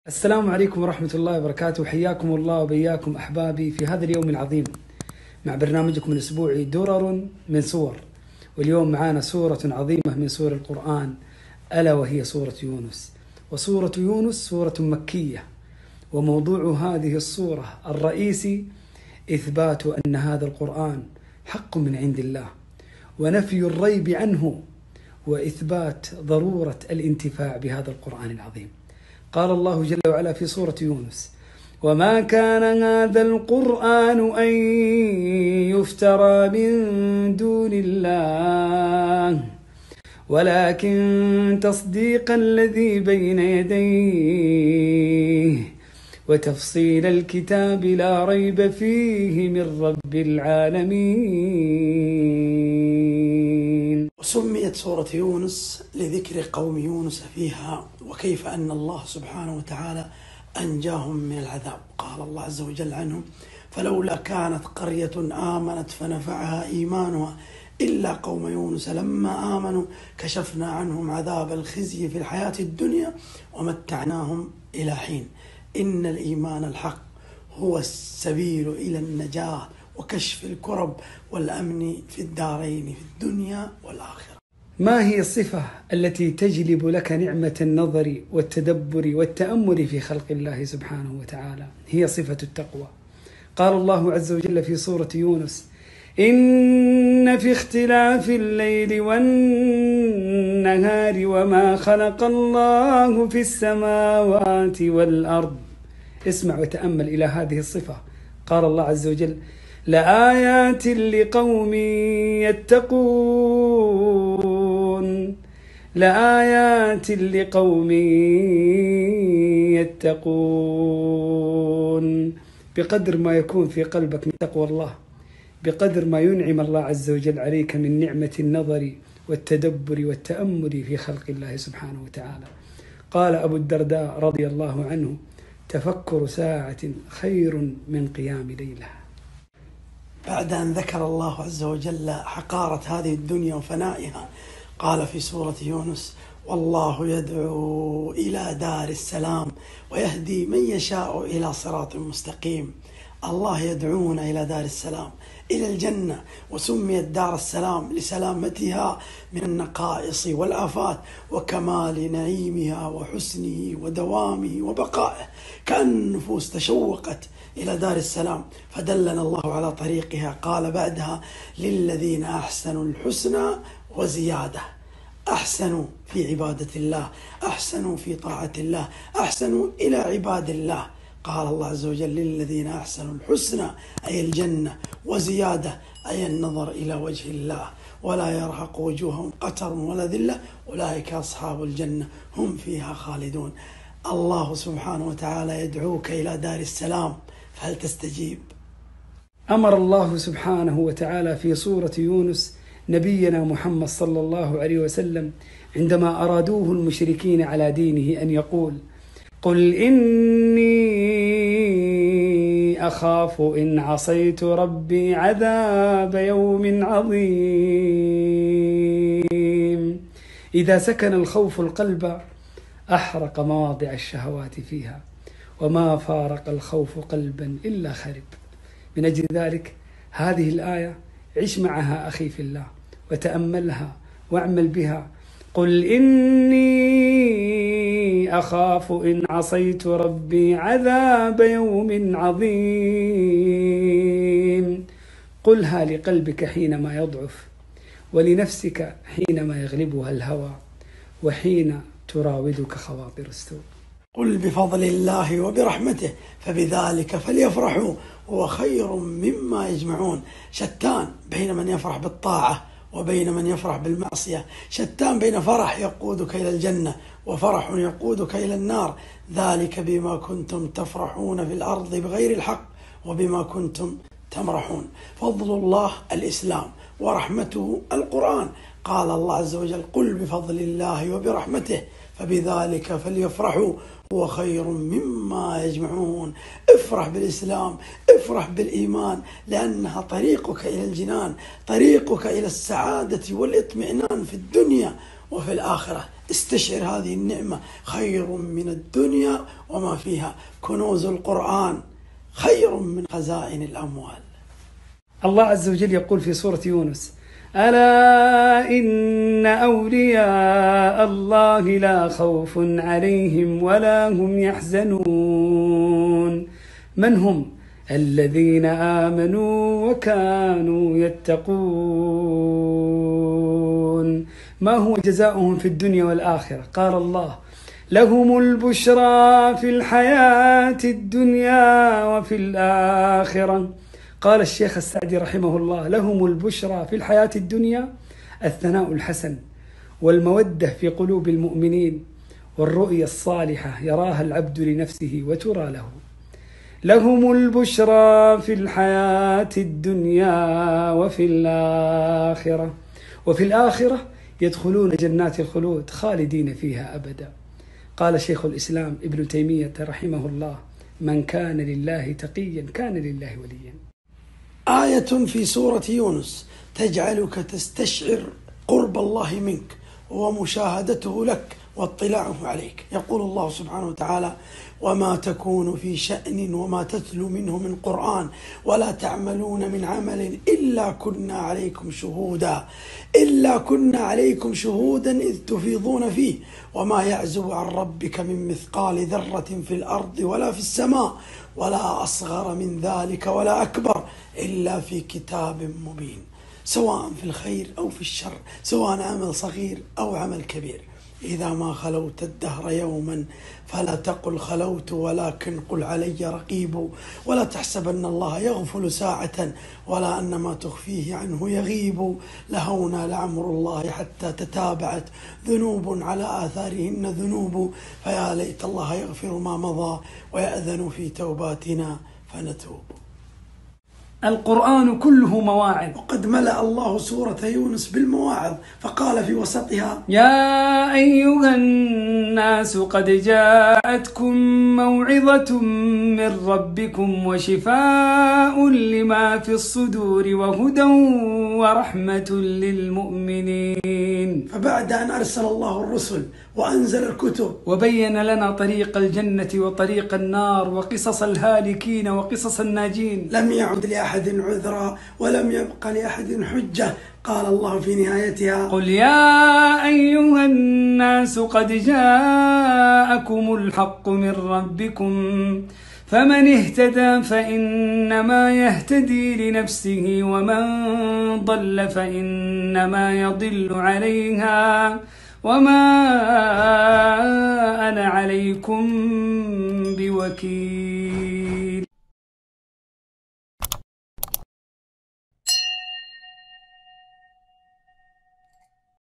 السلام عليكم ورحمة الله وبركاته. حياكم الله وبياكم أحبابي في هذا اليوم العظيم مع برنامجكم الأسبوعي درر من سور. واليوم معانا سورة عظيمة من سور القرآن، ألا وهي سورة يونس. وسورة يونس سورة مكية، وموضوع هذه السورة الرئيسي إثبات أن هذا القرآن حق من عند الله، ونفي الريب عنه، وإثبات ضرورة الانتفاع بهذا القرآن العظيم. قال الله جل وعلا في سورة يونس: وما كان هذا القرآن أن يفترى من دون الله ولكن تصديق الذي بين يديه وتفصيل الكتاب لا ريب فيه من رب العالمين. وسميت سورة يونس لذكر قوم يونس فيها، وكيف أن الله سبحانه وتعالى أنجاهم من العذاب. قال الله عز وجل عنهم: فلولا كانت قرية آمنت فنفعها إيمانها إلا قوم يونس لما آمنوا كشفنا عنهم عذاب الخزي في الحياة الدنيا ومتعناهم إلى حين. إن الإيمان الحق هو السبيل إلى النجاة وكشف الكرب والأمن في الدارين في الدنيا والآخرة. ما هي الصفة التي تجلب لك نعمة النظر والتدبر والتأمل في خلق الله سبحانه وتعالى؟ هي صفة التقوى. قال الله عز وجل في سورة يونس: إن في اختلاف الليل والنهار وما خلق الله في السماوات والأرض. اسمع وتأمل إلى هذه الصفة. قال الله عز وجل: لآيات لقوم يتقون، لآيات لقوم يتقون. بقدر ما يكون في قلبك من تقوى الله، بقدر ما ينعم الله عز وجل عليك من نعمة النظر والتدبر والتأمل في خلق الله سبحانه وتعالى. قال أبو الدرداء رضي الله عنه: تفكر ساعة خير من قيام ليلة. بعد أن ذكر الله عز وجل حقارة هذه الدنيا وفنائها، قال في سورة يونس: والله يدعو إلى دار السلام ويهدي من يشاء إلى صراط مستقيم. الله يدعونا إلى دار السلام، إلى الجنة، وسميت دار السلام لسلامتها من النقائص والآفات وكمال نعيمها وحسنه ودوامه وبقائه. كأن النفوس تشوقت إلى دار السلام، فدلنا الله على طريقها. قال بعدها: للذين أحسنوا الحسنى وزيادة. أحسنوا في عبادة الله، أحسنوا في طاعة الله، أحسنوا إلى عباد الله. قال الله عز وجل: للذين أحسنوا الحسنى أي الجنة، وزيادة أي النظر إلى وجه الله، ولا يرهق وجوههم قتر ولا ذلة، أولئك أصحاب الجنة هم فيها خالدون. الله سبحانه وتعالى يدعوك إلى دار السلام، فهل تستجيب؟ أمر الله سبحانه وتعالى في سورة يونس نبينا محمد صلى الله عليه وسلم عندما أرادوه المشركين على دينه أن يقول: قل إني أخاف إن عصيت ربي عذاب يوم عظيم. إذا سكن الخوف القلب أحرق مواضع الشهوات فيها، وما فارق الخوف قلبا إلا خرب. من أجل ذلك هذه الآية عش معها أخي في الله، وتأملها واعمل بها. قل إني أخاف إن عصيت ربي عذاب يوم عظيم. قلها لقلبك حينما يضعف، ولنفسك حينما يغلبها الهوى، وحين تراودك خواطر السوء. قل بفضل الله وبرحمته فبذلك فليفرحوا هو خير مما يجمعون. شتان بين من يفرح بالطاعة وبين من يفرح بالمعصية، شتان بين فرح يقودك إلى الجنة وفرح يقودك إلى النار. ذلك بما كنتم تفرحون في الأرض بغير الحق وبما كنتم تمرحون. فضل الله الإسلام ورحمته القرآن. قال الله عز وجل: قل بفضل الله وبرحمته فبذلك فليفرحوا هو خير مما يجمعون. افرح بالإسلام، افرح بالإيمان، لأنها طريقك إلى الجنان، طريقك إلى السعادة والإطمئنان في الدنيا وفي الآخرة. استشعر هذه النعمة خير من الدنيا وما فيها. كنوز القرآن خير من خزائن الأموال. الله عز وجل يقول في سورة يونس: ألا إن أولياء الله لا خوف عليهم ولا هم يحزنون. من هم؟ الذين آمنوا وكانوا يتقون. ما هو جزاؤهم في الدنيا والآخرة؟ قال الله: لهم البشرى في الحياة الدنيا وفي الآخرة. قال الشيخ السعدي رحمه الله: لهم البشرى في الحياة الدنيا الثناء الحسن والمودة في قلوب المؤمنين والرؤيا الصالحة يراها العبد لنفسه وترى له. لهم البشرى في الحياة الدنيا وفي الآخرة. وفي الآخرة يدخلون جنات الخلود خالدين فيها أبدا. قال شيخ الإسلام ابن تيمية رحمه الله: من كان لله تقيا كان لله وليا. آية في سورة يونس تجعلك تستشعر قرب الله منك ومشاهدته لك واطلاعه عليك. يقول الله سبحانه وتعالى: وما تكون في شأن وما تتلو منه من قرآن ولا تعملون من عمل إلا كنا عليكم شهودا إذ تفيضون فيه وما يعزب عن ربك من مثقال ذرة في الأرض ولا في السماء ولا أصغر من ذلك ولا أكبر إلا في كتاب مبين. سواء في الخير أو في الشر، سواء عمل صغير أو عمل كبير. إذا ما خلوت الدهر يوما فلا تقل خلوت ولكن قل علي رقيب. ولا تحسبن الله يغفل ساعة ولا أن ما تخفيه عنه يغيب. لهونا لعمر الله حتى تتابعت ذنوب على آثارهن ذنوب. فيا ليت الله يغفر ما مضى ويأذن في توباتنا فنتوب. القرآن كله مواعظ، وقد ملأ الله سورة يونس بالمواعظ فقال في وسطها: يا أيها الناس قد جاءتكم موعظة من ربكم وشفاء لما في الصدور وهدى ورحمة للمؤمنين. فبعد أن أرسل الله الرسل وأنزل الكتب وبين لنا طريق الجنة وطريق النار وقصص الهالكين وقصص الناجين، لم يعد لأحد عذرا ولم يبق لأحد حجة. قال الله في نهايتها: قل يا أيها الناس قد جاءكم الحق من ربكم فمن اهتدى فإنما يهتدي لنفسه ومن ضل فإنما يضل عليها وما أنا عليكم بوكيل.